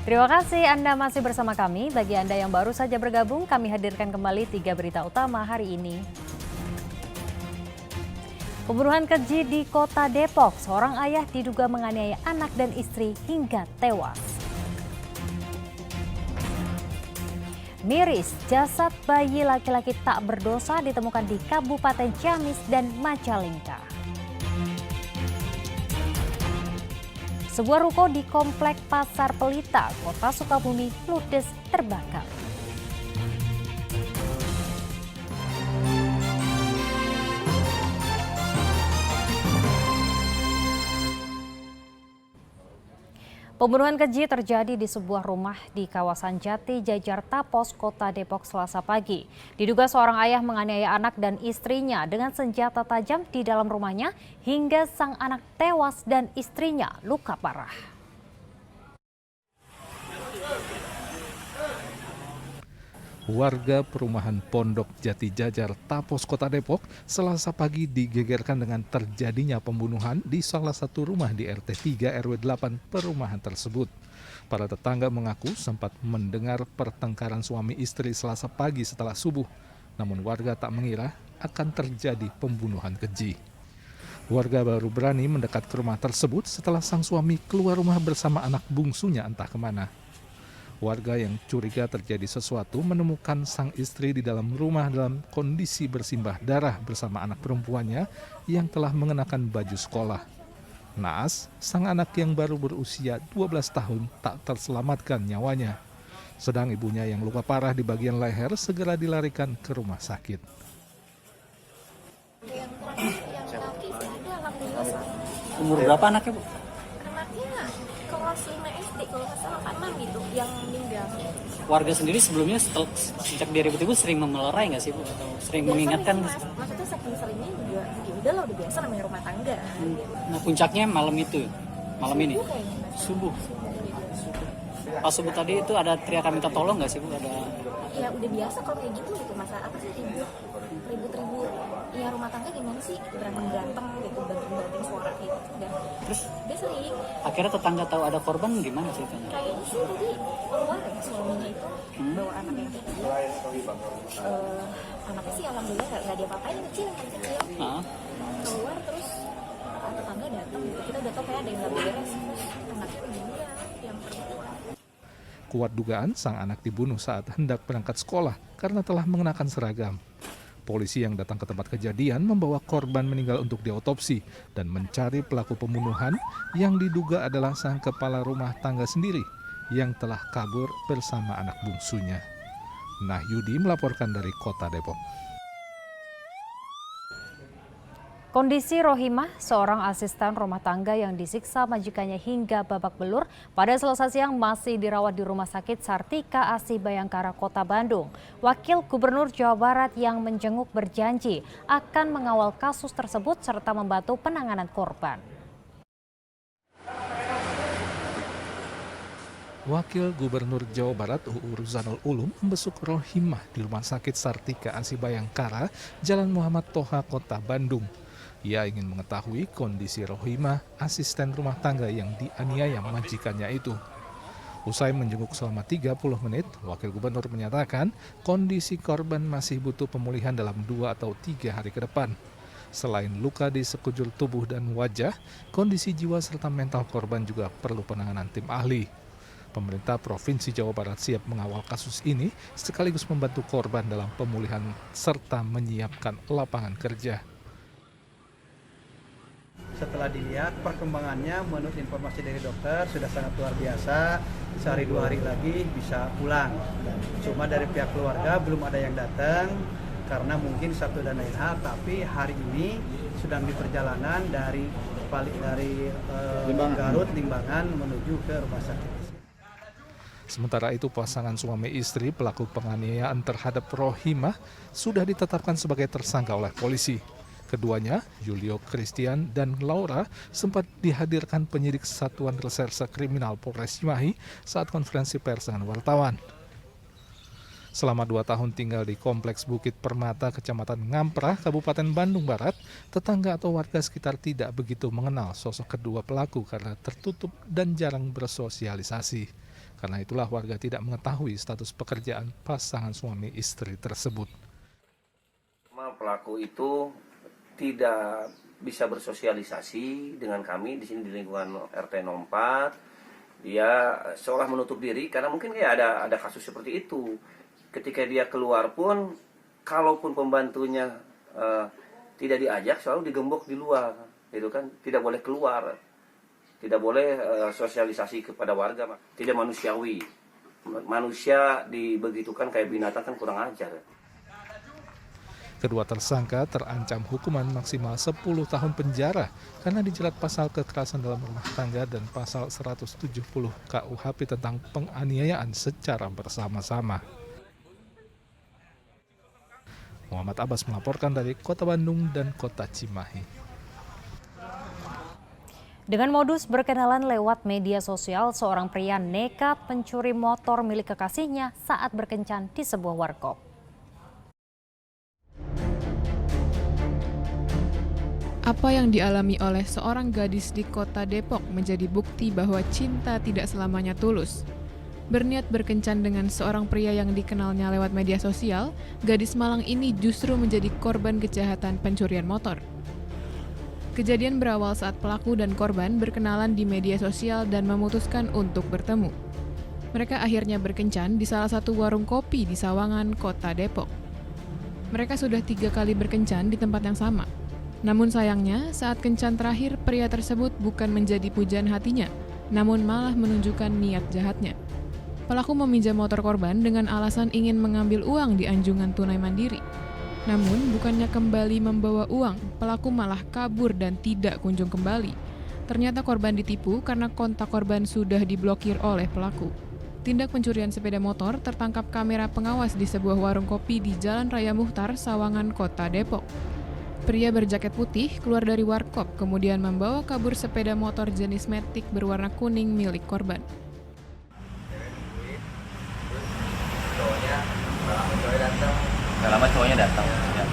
Terima kasih Anda masih bersama kami. Bagi Anda yang baru saja bergabung, kami hadirkan kembali 3 berita utama hari ini. Pembunuhan keji di Kota Depok. Seorang ayah diduga menganiaya anak dan istri hingga tewas. Miris, jasad bayi laki-laki tak berdosa ditemukan di Kabupaten Ciamis dan Majalengka. Sebuah ruko di Komplek Pasar Pelita, Kota Sukabumi, ludes terbakar. Pembunuhan keji terjadi di sebuah rumah di kawasan Jati Jajar Tapos, Kota Depok, Selasa pagi. Diduga seorang ayah menganiaya anak dan istrinya dengan senjata tajam di dalam rumahnya hingga sang anak tewas dan istrinya luka parah. Warga perumahan Pondok Jati Jajar Tapos, Kota Depok, Selasa pagi digegerkan dengan terjadinya pembunuhan di salah satu rumah di RT 3 RW 8 perumahan tersebut. Para tetangga mengaku sempat mendengar pertengkaran suami istri Selasa pagi setelah subuh, namun warga tak mengira akan terjadi pembunuhan keji. Warga baru berani mendekat ke rumah tersebut setelah sang suami keluar rumah bersama anak bungsunya entah kemana. Warga yang curiga terjadi sesuatu menemukan sang istri di dalam rumah dalam kondisi bersimbah darah bersama anak perempuannya yang telah mengenakan baju sekolah. Naas, sang anak yang baru berusia 12 tahun tak terselamatkan nyawanya. Sedang ibunya yang luka parah di bagian leher segera dilarikan ke rumah sakit. Umur berapa anaknya, Bu? Anaknya kelas 5 SD, kalau nggak salah 6 gitu, yang meninggal. Warga sendiri sebelumnya sejak dia ribut-ribut sering memelerai nggak sih, Bu? Atau sering mengingatkan? Maksudnya saking seringnya juga, ya udah lah, udah biasa namanya rumah tangga. Nah, puncaknya malam itu, malam ini? Kayaknya, Mas. Subuh. Pas subuh tadi itu ada teriakan minta tolong nggak sih, Bu? Ada... Ya udah biasa kalau kayak gitu masa apa sih ribut-ribut. Ya rumah tangga gimana sih, berantem gitu, banting suara gitu. Dan Terus dia sering, akhirnya tetangga tahu ada korban gimana ceritanya? kayaknya sih tadi keluar ya suaminya itu bawa anak yang kecil. Anaknya sih alhamdulillah nggak dia apa-apain, yang kecil. Nah, Keluar terus tetangga datang gitu, kita udah tau kayak ada yang nggak beres, anaknya meninggal yang perempuan. Kuat dugaan sang anak dibunuh saat hendak berangkat sekolah karena telah mengenakan seragam. Polisi yang datang ke tempat kejadian membawa korban meninggal untuk diotopsi dan mencari pelaku pembunuhan yang diduga adalah sang kepala rumah tangga sendiri yang telah kabur bersama anak bungsunya. Nahyudi melaporkan dari Kota Depok. Kondisi Rohimah, seorang asisten rumah tangga yang disiksa majikannya hingga babak belur, pada Selasa siang masih dirawat di Rumah Sakit Sartika Asi Bayangkara, Kota Bandung. Wakil Gubernur Jawa Barat yang menjenguk berjanji akan mengawal kasus tersebut serta membantu penanganan korban. Wakil Gubernur Jawa Barat UU Ruzanul Ulum membesuk Rohimah di Rumah Sakit Sartika Asi Bayangkara, Jalan Muhammad Toha, Kota Bandung. Ia ingin mengetahui kondisi Rohimah, asisten rumah tangga yang dianiaya majikannya itu. Usai menjenguk selama 30 menit, Wakil Gubernur menyatakan kondisi korban masih butuh pemulihan dalam 2 atau 3 hari ke depan. Selain luka di sekujur tubuh dan wajah, kondisi jiwa serta mental korban juga perlu penanganan tim ahli. Pemerintah Provinsi Jawa Barat siap mengawal kasus ini sekaligus membantu korban dalam pemulihan serta menyiapkan lapangan kerja. Setelah dilihat perkembangannya menurut informasi dari dokter sudah sangat luar biasa, sehari 2 hari lagi bisa pulang. Cuma dari pihak keluarga belum ada yang datang karena mungkin satu dan lain hal, tapi hari ini sedang di perjalanan dari Garut Limbangan menuju ke rumah sakit. Sementara itu pasangan suami istri pelaku penganiayaan terhadap Rohimah sudah ditetapkan sebagai tersangka oleh polisi. Keduanya, Julio Christian dan Laura, sempat dihadirkan penyidik Satuan Reserse Kriminal Polres Cimahi saat konferensi pers dengan wartawan. Selama 2 tahun tinggal di Kompleks Bukit Permata, Kecamatan Ngamprah, Kabupaten Bandung Barat, tetangga atau warga sekitar tidak begitu mengenal sosok kedua pelaku karena tertutup dan jarang bersosialisasi. Karena itulah warga tidak mengetahui status pekerjaan pasangan suami istri tersebut. Pelaku itu tidak bisa bersosialisasi dengan kami di sini di lingkungan RT 04. Dia seolah menutup diri karena mungkin ada kasus seperti itu. Ketika dia keluar pun, kalaupun pembantunya tidak diajak, selalu digembok di luar, itu kan tidak boleh keluar, tidak boleh sosialisasi kepada warga, tidak manusiawi. Manusia dibegitukan kayak binatang kan kurang ajar. Kedua tersangka terancam hukuman maksimal 10 tahun penjara karena dijerat pasal kekerasan dalam rumah tangga dan pasal 170 KUHP tentang penganiayaan secara bersama-sama. Muhammad Abbas melaporkan dari Kota Bandung dan Kota Cimahi. Dengan modus berkenalan lewat media sosial, seorang pria nekat mencuri motor milik kekasihnya saat berkencan di sebuah warkop. Apa yang dialami oleh seorang gadis di Kota Depok menjadi bukti bahwa cinta tidak selamanya tulus. Berniat berkencan dengan seorang pria yang dikenalnya lewat media sosial, gadis Malang ini justru menjadi korban kejahatan pencurian motor. Kejadian berawal saat pelaku dan korban berkenalan di media sosial dan memutuskan untuk bertemu. Mereka akhirnya berkencan di salah satu warung kopi di Sawangan, Kota Depok. Mereka sudah 3 kali berkencan di tempat yang sama. Namun sayangnya, saat kencan terakhir, pria tersebut bukan menjadi pujaan hatinya, namun malah menunjukkan niat jahatnya. Pelaku meminjam motor korban dengan alasan ingin mengambil uang di anjungan tunai mandiri. Namun, bukannya kembali membawa uang, pelaku malah kabur dan tidak kunjung kembali. Ternyata korban ditipu karena kontak korban sudah diblokir oleh pelaku. Tindak pencurian sepeda motor tertangkap kamera pengawas di sebuah warung kopi di Jalan Raya Muchtar, Sawangan, Kota Depok. Pria berjaket putih keluar dari warkop, kemudian membawa kabur sepeda motor jenis Matic berwarna kuning milik korban. Cowoknya datang. Ya.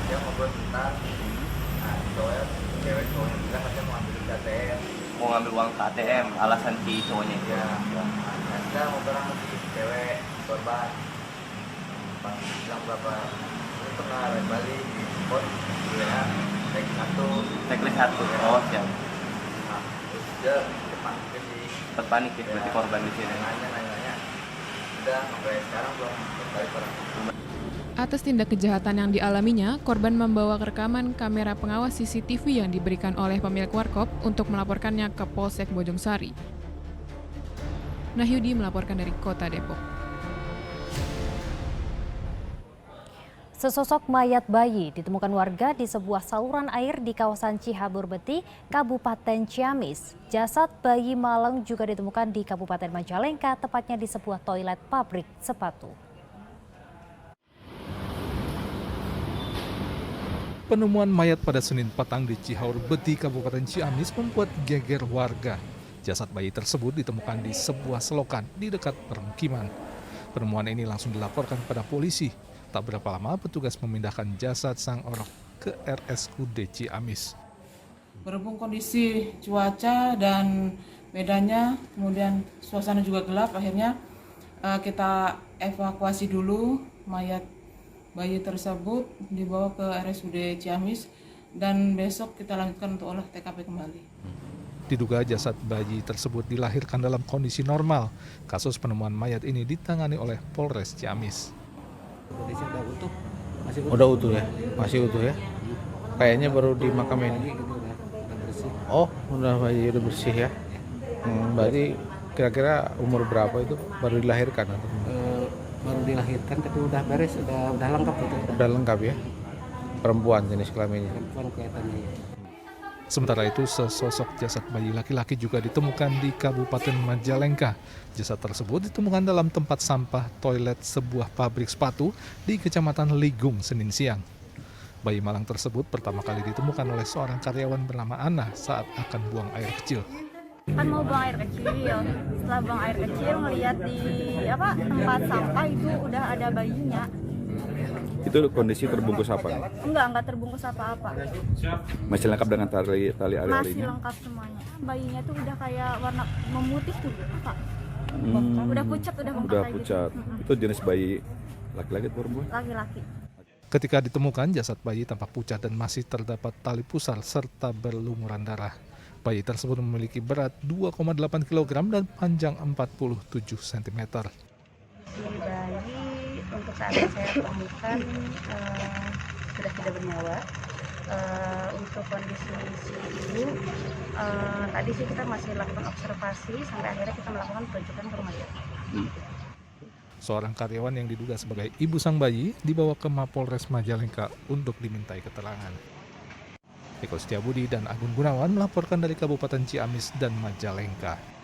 Dia ngobrol bentar. Nah, cowoknya bilang katanya mau ambil KTM. Mau ngambil uang KTM, alasan si cowoknya itu. Ya. Nah, kita ngobrol sama si cewek korban. Bilang berapa? Pernah balik di spot ya, Teknis satu. Oh, siap. Nah, terus dia Panik ya, berarti korban di sini. Nanya. Udah sampai sekarang belum balik orang. Atas tindak kejahatan yang dialaminya, korban membawa rekaman kamera pengawas CCTV yang diberikan oleh pemilik warkop untuk melaporkannya ke Polsek Bojongsari. Nahyudi melaporkan dari Kota Depok. Sesosok mayat bayi ditemukan warga di sebuah saluran air di kawasan Cihaburbeti, Kabupaten Ciamis. Jasad bayi malang juga ditemukan di Kabupaten Majalengka, tepatnya di sebuah toilet pabrik sepatu. Penemuan mayat pada Senin petang di Cihaburbeti, Kabupaten Ciamis membuat geger warga. Jasad bayi tersebut ditemukan di sebuah selokan di dekat permukiman. Penemuan ini langsung dilaporkan pada polisi. Tak berapa lama petugas memindahkan jasad sang orok ke RSUD Ciamis. Berhubung kondisi cuaca dan medannya, kemudian suasana juga gelap, akhirnya kita evakuasi dulu mayat bayi tersebut dibawa ke RSUD Ciamis dan besok kita lanjutkan untuk olah TKP kembali. Diduga jasad bayi tersebut dilahirkan dalam kondisi normal. Kasus penemuan mayat ini ditangani oleh Polres Ciamis. Kondisi udah utuh, masih utuh. Udah utuh ya? Masih utuh ya? Kayaknya baru dimakamin. Udah bersih. Oh, udah bersih ya? Berarti kira-kira umur berapa itu baru dilahirkan? Atau? Baru dilahirkan tapi udah beres, udah lengkap itu. Udah lengkap ya? Perempuan jenis kelaminnya? Perempuan kelihatannya ya. Sementara itu, sesosok jasad bayi laki-laki juga ditemukan di Kabupaten Majalengka. Jasad tersebut ditemukan dalam tempat sampah toilet sebuah pabrik sepatu di Kecamatan Ligung, Senin siang. Bayi malang tersebut pertama kali ditemukan oleh seorang karyawan bernama Ana saat akan buang air kecil. Kan mau buang air kecil, setelah buang air kecil ngeliat di tempat sampah itu udah ada bayinya. Itu kondisi terbungkus apa? Enggak terbungkus apa-apa. Masih lengkap dengan tali Masih ali-alinya? lengkap semuanya. Bayinya tuh udah kayak warna memutih tuh, Pak. Udah pucat, udah bengkak Udah kayak pucat. gitu. Itu jenis bayi laki-laki atau perempuan? Laki-laki. Ketika ditemukan, jasad bayi tampak pucat dan masih terdapat tali pusar serta berlumuran darah. Bayi tersebut memiliki berat 2,8 kg dan panjang 47 cm. Si bayi untuk saat yang saya temukan sudah tidak bernyawa. Untuk kondisi si ibu, tadi sih kita masih lakukan observasi sampai akhirnya kita melakukan perujukan ke rumah sakit. Seorang karyawan yang diduga sebagai ibu sang bayi dibawa ke Mapolres Majalengka untuk dimintai keterangan. Eko Setiabudi dan Agun Gunawan melaporkan dari Kabupaten Ciamis dan Majalengka.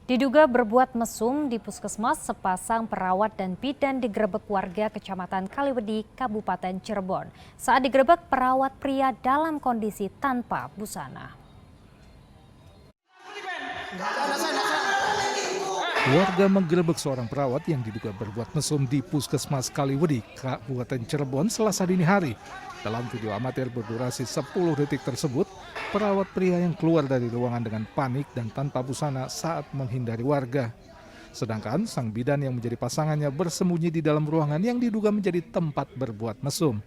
Diduga berbuat mesum di puskesmas, sepasang perawat dan bidan digerebek warga Kecamatan Kaliwedi, Kabupaten Cirebon. Saat digerebek, perawat pria dalam kondisi tanpa busana. Warga menggerebek seorang perawat yang diduga berbuat mesum di Puskesmas Kaliwedi, Kabupaten Cirebon, Selasa dini hari. Dalam video amatir berdurasi 10 detik tersebut, perawat pria yang keluar dari ruangan dengan panik dan tanpa busana saat menghindari warga. Sedangkan sang bidan yang menjadi pasangannya bersembunyi di dalam ruangan yang diduga menjadi tempat berbuat mesum.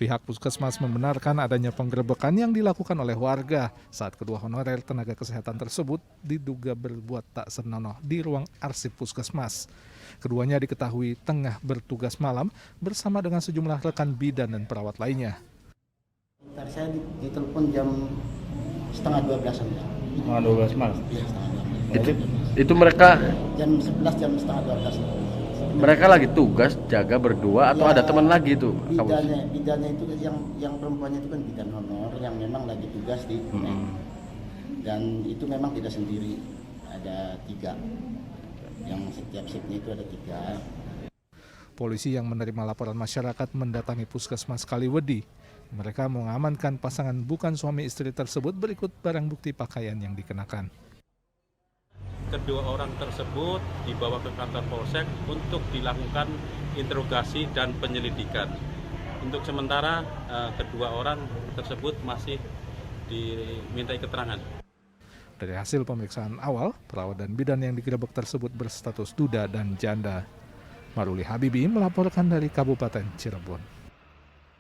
Pihak puskesmas membenarkan adanya penggerebekan yang dilakukan oleh warga saat kedua honorer tenaga kesehatan tersebut diduga berbuat tak senonoh di ruang arsip puskesmas. Keduanya diketahui tengah bertugas malam bersama dengan sejumlah rekan bidan dan perawat lainnya. Saya ditelepon jam setengah 12 ya. Setengah 12 malam? Iya, setengah 12. Itu mereka? Jam 11, jam setengah 12. Mereka lagi tugas jaga berdua atau ya, ada teman lagi itu? Bidannya itu yang perempuannya itu kan bidan honor yang memang lagi tugas di dan itu memang tidak sendiri, ada 3 yang setiap shiftnya itu ada 3. Polisi yang menerima laporan masyarakat mendatangi Puskesmas Kaliwedi. Mereka mengamankan pasangan bukan suami istri tersebut berikut barang bukti pakaian yang dikenakan. Kedua orang tersebut dibawa ke kantor Polsek untuk dilakukan interogasi dan penyelidikan. Untuk sementara kedua orang tersebut masih dimintai keterangan. Dari hasil pemeriksaan awal, perawat dan bidan yang digerebek tersebut berstatus duda dan janda. Maruli Habibi melaporkan dari Kabupaten Cirebon.